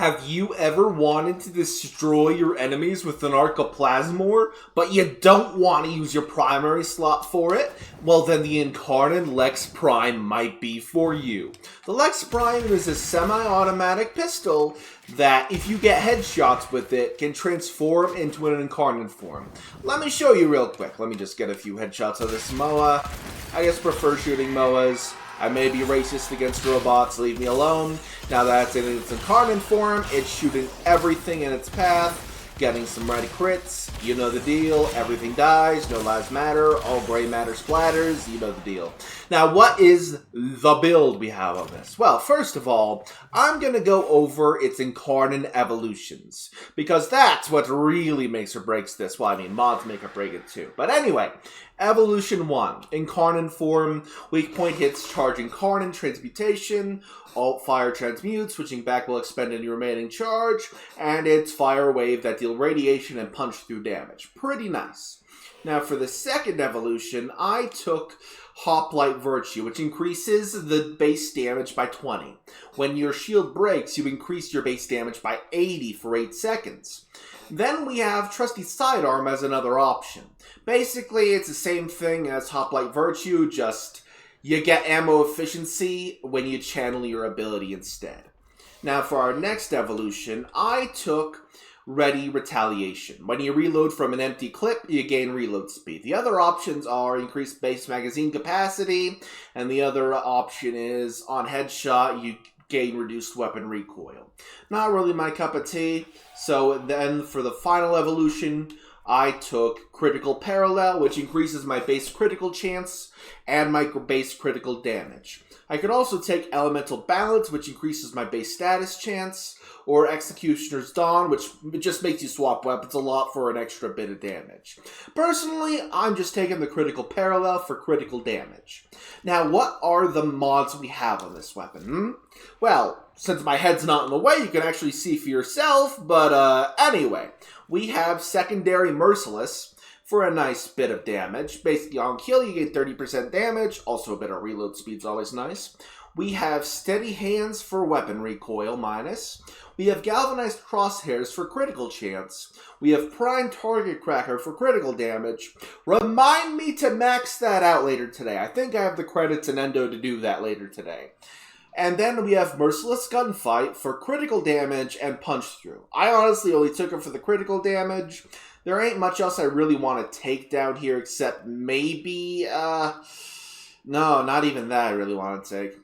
Have you ever wanted to destroy your enemies with an Arcoplasmor, but you don't want to use your primary slot for it? Well, then the Incarnon Lex Prime might be for you. The Lex Prime is a semi-automatic pistol that, if you get headshots with it, can transform into an Incarnon form. Let me show you real quick. Let me just get a few headshots of this MOA. I just prefer shooting MOAs. I may be racist against robots, leave me alone. Now that it's in its Incarnon form, it's shooting everything in its path, getting some ready crits, you know the deal, everything dies, no lives matter, all gray matter splatters, you know the deal. Now what is the build we have on this? Well, first of all, I'm going to go over its Incarnon evolutions, because that's what really makes or breaks this. Well, I mean, mods make or break it too. But anyway, Evolution 1, Incarnon form, weak point hits, charge Incarnon, transmutation, alt fire transmute, switching back will expend any remaining charge, and it's fire wave that deal radiation and punch through damage. Pretty nice. Now for the second evolution, I took Hoplite Virtue, which increases the base damage by 20. When your shield breaks, you increase your base damage by 80 for 8 seconds. Then we have Trusty Sidearm as another option. Basically, it's the same thing as Hoplite Virtue, just you get ammo efficiency when you channel your ability instead. Now for our next evolution, I took Ready Retaliation. When you reload from an empty clip, you gain reload speed. The other options are increased base magazine capacity, and the other option is on headshot, you gain reduced weapon recoil. Not really my cup of tea. So then for the final evolution, I took Critical Parallel, which increases my base critical chance and my base critical damage. I could also take Elemental Balance, which increases my base status chance, or Executioner's Dawn, which just makes you swap weapons a lot for an extra bit of damage. Personally, I'm just taking the Critical Parallel for critical damage. Now, what are the mods we have on this weapon? Well, since my head's not in the way, you can actually see for yourself, but anyway, we have Secondary Merciless for a nice bit of damage. Basically, on kill, you get 30% damage, also a bit of reload speed's always nice. We have Steady Hands for weapon recoil minus. We have Galvanized Crosshairs for critical chance. We have Prime Target Cracker for critical damage. Remind me to max that out later today. I think I have the credits and endo to do that later today. And then we have Merciless Gunfight for critical damage and punch through. I honestly only took it for the critical damage. There ain't much else I really want to take down here except maybe, no, not even that I really want to take.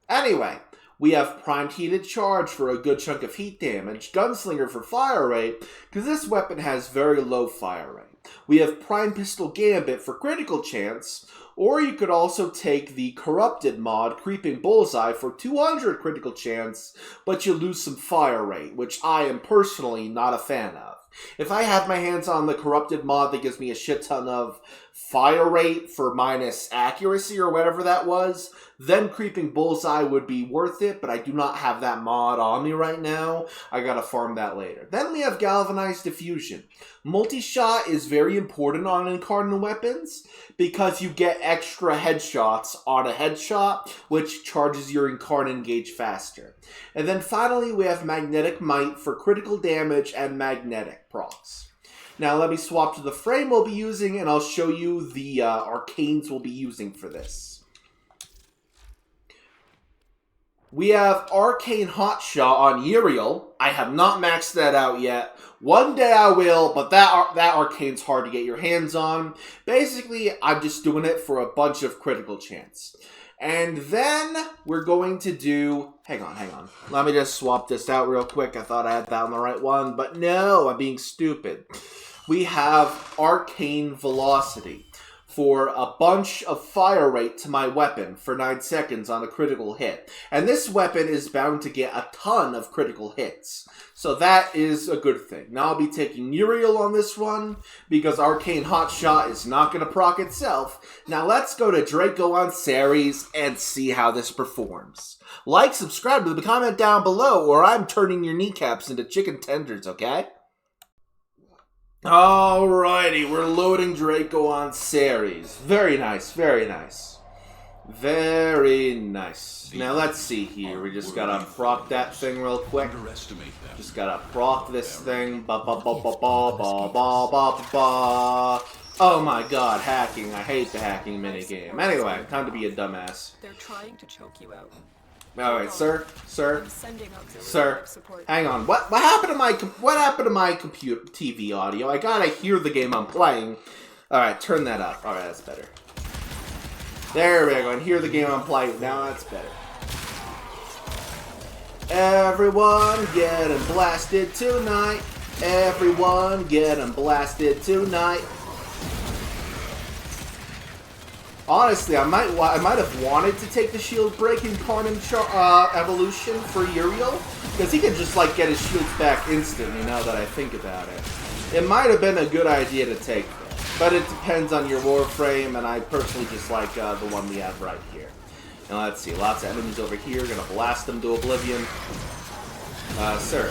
Anyway, we have Primed Heated Charge for a good chunk of heat damage, Gunslinger for fire rate, because this weapon has very low fire rate. We have Prime Pistol Gambit for critical chance, or you could also take the Corrupted mod, Creeping Bullseye, for 200 critical chance, but you lose some fire rate, which I am personally not a fan of. If I have my hands on the Corrupted mod that gives me a shit ton of fire rate for minus accuracy or whatever that was, then Creeping Bullseye would be worth it, but I do not have that mod on me right now. I gotta farm that later. Then we have Galvanized Diffusion. Multi-shot is very important on Incarnon weapons because you get extra headshots on a headshot, which charges your Incarnon gauge faster. And then finally, we have Magnetic Might for critical damage and magnetic procs. Now let me swap to the frame we'll be using, and I'll show you the arcanes we'll be using for this. We have Arcane Hotshot on Uriel. I have not maxed that out yet. One day I will, but that arcane's hard to get your hands on. Basically, I'm just doing it for a bunch of critical chance. And then we're going to do... Hang on. Let me just swap this out real quick. I thought I had that on the right one, but no, I'm being stupid. We have Arcane Velocity for a bunch of fire rate to my weapon for 9 seconds on a critical hit. And this weapon is bound to get a ton of critical hits. So that is a good thing. Now I'll be taking Uriel on this one, because Arcane Hotshot is not going to proc itself. Now let's go to Draco on Ceres and see how this performs. Like, subscribe, leave a comment down below, or I'm turning your kneecaps into chicken tenders, okay? Alrighty, we're loading Draco on Ceres. Very nice, very nice. Very nice. Now let's see here. We just gotta proc that thing real quick. Just gotta proc this thing. Ba ba ba ba ba ba ba ba ba. Oh my god, hacking. I hate the hacking minigame. Anyway, time to be a dumbass. They're trying to choke you out. Alright, sir, hang on. What happened to my computer TV audio? I gotta hear the game I'm playing. Alright, turn that up. Alright, that's better. There we go, and hear the game I'm playing. Now that's better. Everyone getting blasted tonight. Everyone getting blasted tonight. Honestly, I might have wanted to take the shield break in Incarnon evolution for Uriel, because he could just like get his shields back instantly. Now that I think about it, it might have been a good idea to take them. But it depends on your warframe, and I personally just like the one we have right here. Now let's see, lots of enemies over here, gonna blast them to oblivion. Sir,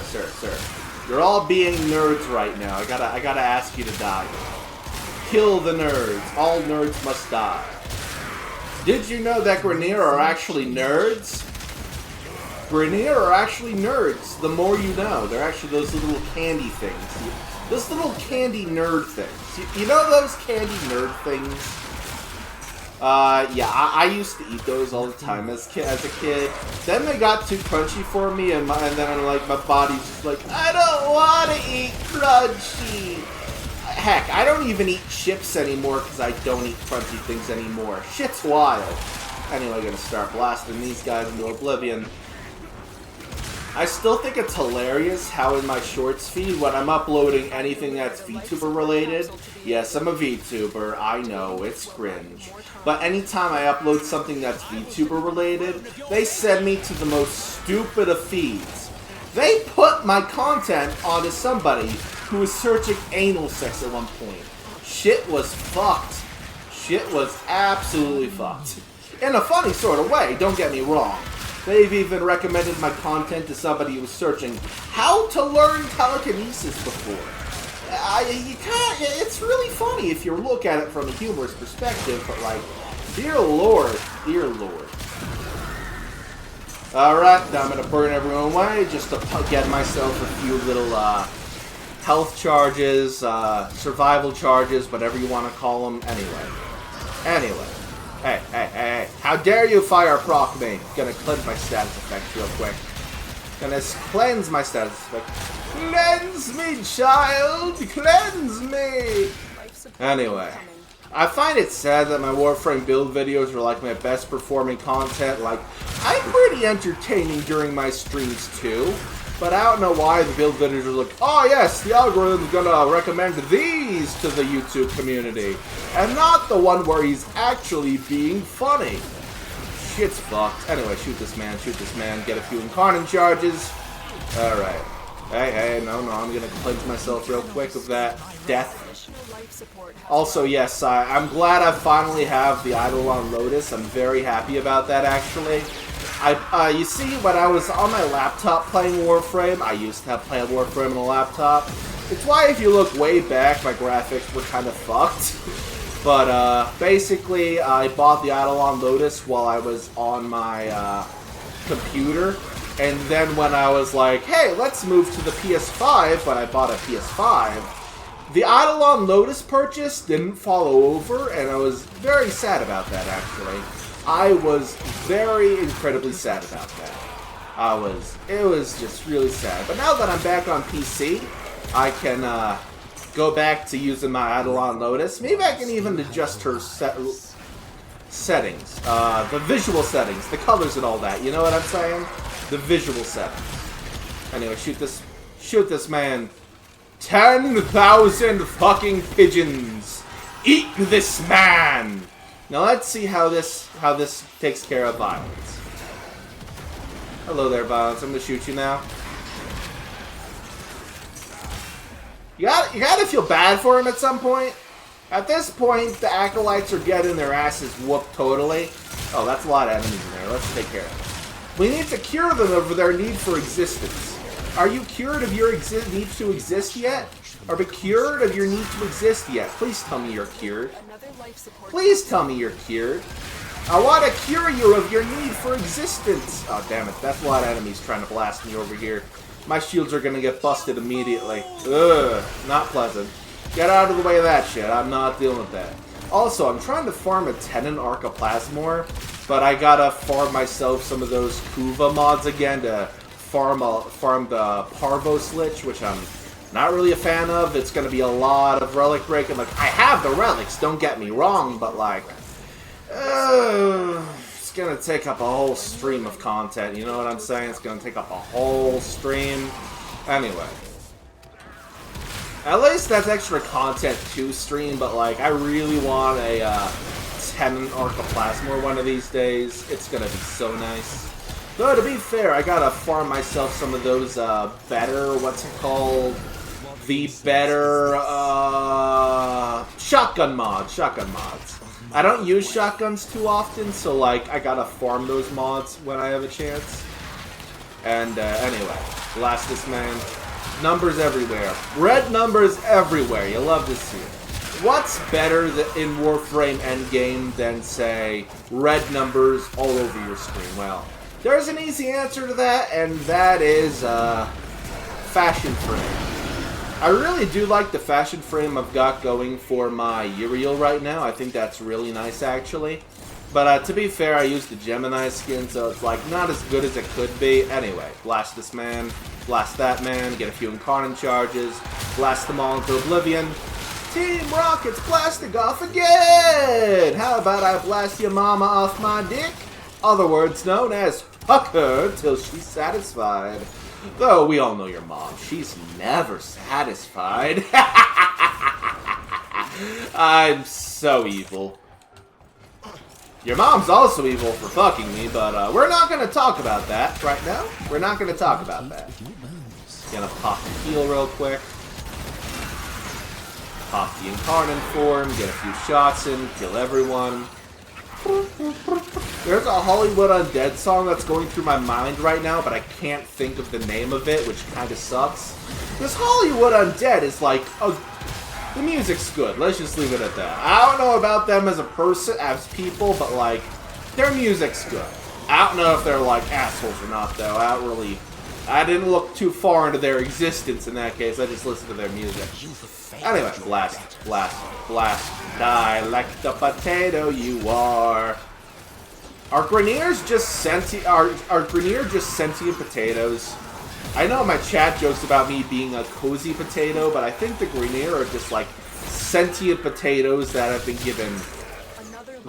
you're all being nerds right now. I gotta ask you to die. Kill the nerds. All nerds must die. Did you know that Grenier are actually nerds? Grenier are actually nerds. The more you know. They're actually those little candy things. Those little candy nerd things. You know those candy nerd things? Yeah, I used to eat those all the time as a kid. Then they got too crunchy for me, and then I'm like, my body's just like, I don't want to eat crunchy. Heck, I don't even eat chips anymore because I don't eat crunchy things anymore. Shit's wild. Anyway, gonna start blasting these guys into oblivion. I still think it's hilarious how in my shorts feed, when I'm uploading anything that's VTuber related, yes, I'm a VTuber, I know, it's cringe, but anytime I upload something that's VTuber related, they send me to the most stupid of feeds. They put my content onto somebody who was searching anal sex at one point. Shit was fucked. Shit was absolutely fucked. In a funny sort of way, don't get me wrong. They've even recommended my content to somebody who was searching how to learn telekinesis before. It's really funny if you look at it from a humorous perspective, but like, dear lord, dear lord. Alright, now I'm gonna burn everyone away just to get myself a few little health charges, survival charges, whatever you want to call them. Anyway. Hey, how dare you fire proc me? Gonna cleanse my status effect real quick. Gonna cleanse my status effect. Cleanse me, child! Cleanse me! Anyway. I find it sad that my Warframe build videos are like my best performing content. Like, I'm pretty entertaining during my streams too. But I don't know why the build videos are like, oh yes, the algorithm's gonna recommend these to the YouTube community. And not the one where he's actually being funny. Shit's fucked. Anyway, shoot this man, get a few Incarnon charges. Alright. Hey, no, I'm gonna cleanse myself real quick of that death. Also, yes, I'm glad I finally have the Eidolon Lotus. I'm very happy about that, actually. You see, when I was on my laptop playing Warframe, I used to have played Warframe on a laptop. It's why, if you look way back, my graphics were kind of fucked. But, basically, I bought the Eidolon Lotus while I was on my, computer. And then when I was like, hey, let's move to the PS5, when I bought a PS5, the Eidolon Lotus purchase didn't follow over, and I was very sad about that, actually. I was very incredibly sad about that. It was just really sad. But now that I'm back on PC, I can go back to using my Eidolon Lotus. Maybe I can even adjust her settings. The visual settings, the colors and all that. You know what I'm saying? The visual settings. Anyway, shoot this man. 10,000 fucking pigeons. Eat this man. Now let's see how this takes care of Violence. Hello there, Violence. I'm gonna shoot you now. You gotta feel bad for him at some point. At this point, the Acolytes are getting their asses whooped totally. Oh, that's a lot of enemies in there. Let's take care of them. We need to cure them of their need for existence. Are you cured of your need to exist yet? Are we cured of your need to exist yet? Please tell me you're cured. Please tell me you're cured. I want to cure you of your need for existence. Oh, damn it. That's a lot of enemies trying to blast me over here. My shields are going to get busted immediately. Ugh, not pleasant. Get out of the way of that shit. I'm not dealing with that. Also, I'm trying to farm a Tenon Arcaplasmor, but I gotta farm myself some of those Kuva mods again to farm the Parvos Lich, which I'm not really a fan of. It's gonna be a lot of relic breaking. Like, I have the relics, don't get me wrong, but like, it's gonna take up a whole stream of content, you know what I'm saying? It's gonna take up a whole stream. Anyway. At least that's extra content to stream, but like, I really want a Tenon Arcaplasmor one of these days. It's gonna be so nice. Though, to be fair, I gotta farm myself some of those better, what's it called? The better shotgun mods. I don't use shotguns too often, so like, I gotta farm those mods when I have a chance. And anyway, blast this man. Numbers everywhere. Red numbers everywhere. You love to see it. What's better in Warframe Endgame than, say, red numbers all over your screen? Well, there's an easy answer to that, and that is fashion frame. I really do like the fashion frame I've got going for my Uriel right now. I think that's really nice, actually. But to be fair, I used the Gemini skin, so it's like not as good as it could be. Anyway, blast this man. Blast that man, get a few Incarnon charges, blast them all into oblivion. Team Rocket's blasting off again! How about I blast your mama off my dick? Other words known as fuck her till she's satisfied. Though we all know your mom, she's never satisfied. I'm so evil. Your mom's also evil for fucking me, but we're not going to talk about that right now. We're not going to talk about that. Gonna pop the heal real quick. Pop the Incarnon form, get a few shots in, kill everyone. There's a Hollywood Undead song that's going through my mind right now, but I can't think of the name of it, which kind of sucks. This Hollywood Undead is like, the music's good, let's just leave it at that. I don't know about them as a person, as people, but like, their music's good. I don't know if they're like assholes or not though, I didn't look too far into their existence in that case, I just listened to their music. Anyway, blast, blast, blast, die like the potato you are. Are Greniers just sentient potatoes? I know my chat jokes about me being a cozy potato, but I think the Grenier are just like sentient potatoes that have been given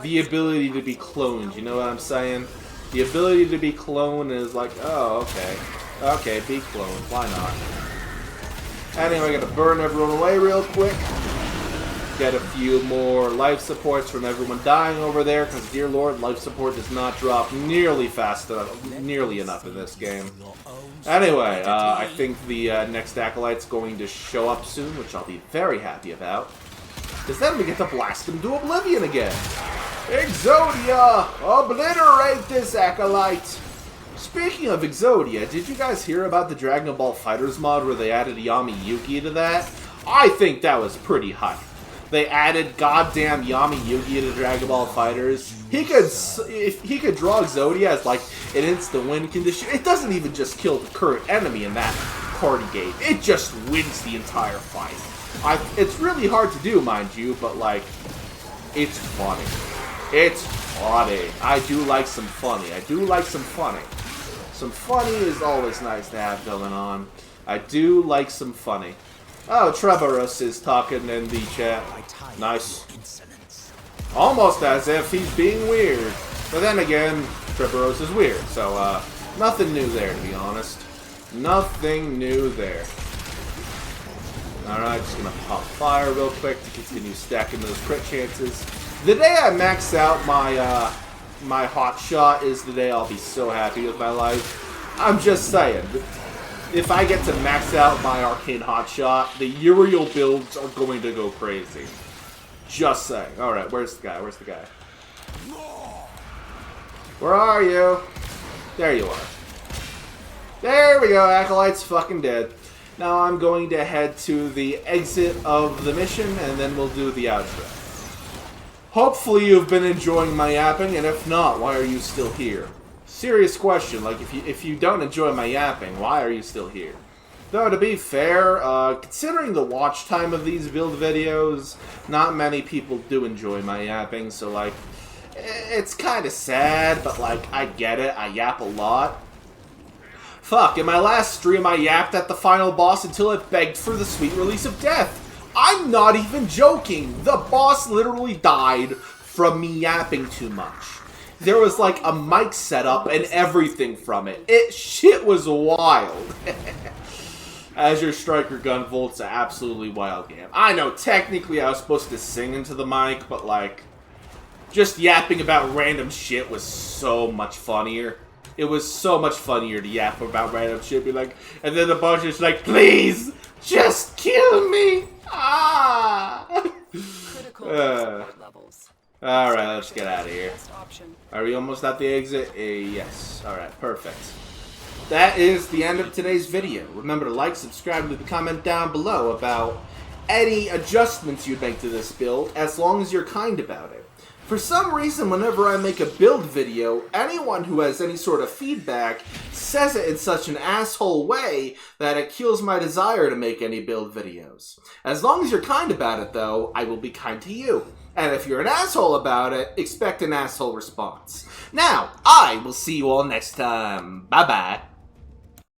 the ability to be cloned, you know what I'm saying? The ability to be cloned is like, oh, okay. Okay, be cloned. Why not? Anyway, I'm gonna burn everyone away real quick. Get a few more life supports from everyone dying over there, because dear lord, life support does not drop nearly enough in this game. Anyway, I think the next Acolyte's going to show up soon, which I'll be very happy about. Because then we get to blast him to oblivion again. Exodia! Obliterate this Acolyte! Speaking of Exodia, did you guys hear about the Dragon Ball FighterZ mod where they added Yami Yugi to that? I think that was pretty hype. They added goddamn Yami Yugi to Dragon Ball FighterZ. If he could draw Exodia as like an instant win condition, it doesn't even just kill the current enemy in that party game. It just wins the entire fight. It's really hard to do, mind you, but like, it's funny. It's funny. I do like some funny. I do like some funny. Some funny is always nice to have going on. I do like some funny. Oh, Trevorus is talking in the chat. Nice. Almost as if he's being weird. But then again, Trevorus is weird. So, nothing new there, to be honest. Nothing new there. Alright, just gonna pop fire real quick to continue stacking those crit chances. The day I max out my, my hot shot is the day I'll be so happy with my life. I'm just saying. If I get to max out my arcane hotshot, the Uriel builds are going to go crazy. Just saying. Alright, where's the guy? Where's the guy? Where are you? There you are. There we go, Acolyte's fucking dead. Now I'm going to head to the exit of the mission, and then we'll do the outro. Hopefully you've been enjoying my yapping, and if not, why are you still here? Serious question, like, if you don't enjoy my yapping, why are you still here? Though, to be fair, considering the watch time of these build videos, not many people do enjoy my yapping, so, like, it's kind of sad, but, like, I get it. I yap a lot. Fuck, in my last stream, I yapped at the final boss until it begged for the sweet release of death. I'm not even joking. The boss literally died from me yapping too much. There was like a mic setup and everything from it. Shit was wild. Azure Striker Gun Volt's an absolutely wild game. I know, technically I was supposed to sing into the mic, but like, just yapping about random shit was so much funnier. It was so much funnier to yap about random shit, be like, and then the boss is like, please, just kill me. Ah! Alright, let's get out of here. Are we almost at the exit? Yes. Alright, perfect. That is the end of today's video. Remember to like, subscribe, and leave a comment down below about any adjustments you'd make to this build, as long as you're kind about it. For some reason, whenever I make a build video, anyone who has any sort of feedback says it in such an asshole way that it kills my desire to make any build videos. As long as you're kind about it, though, I will be kind to you. And if you're an asshole about it, expect an asshole response. Now, I will see you all next time. Bye-bye.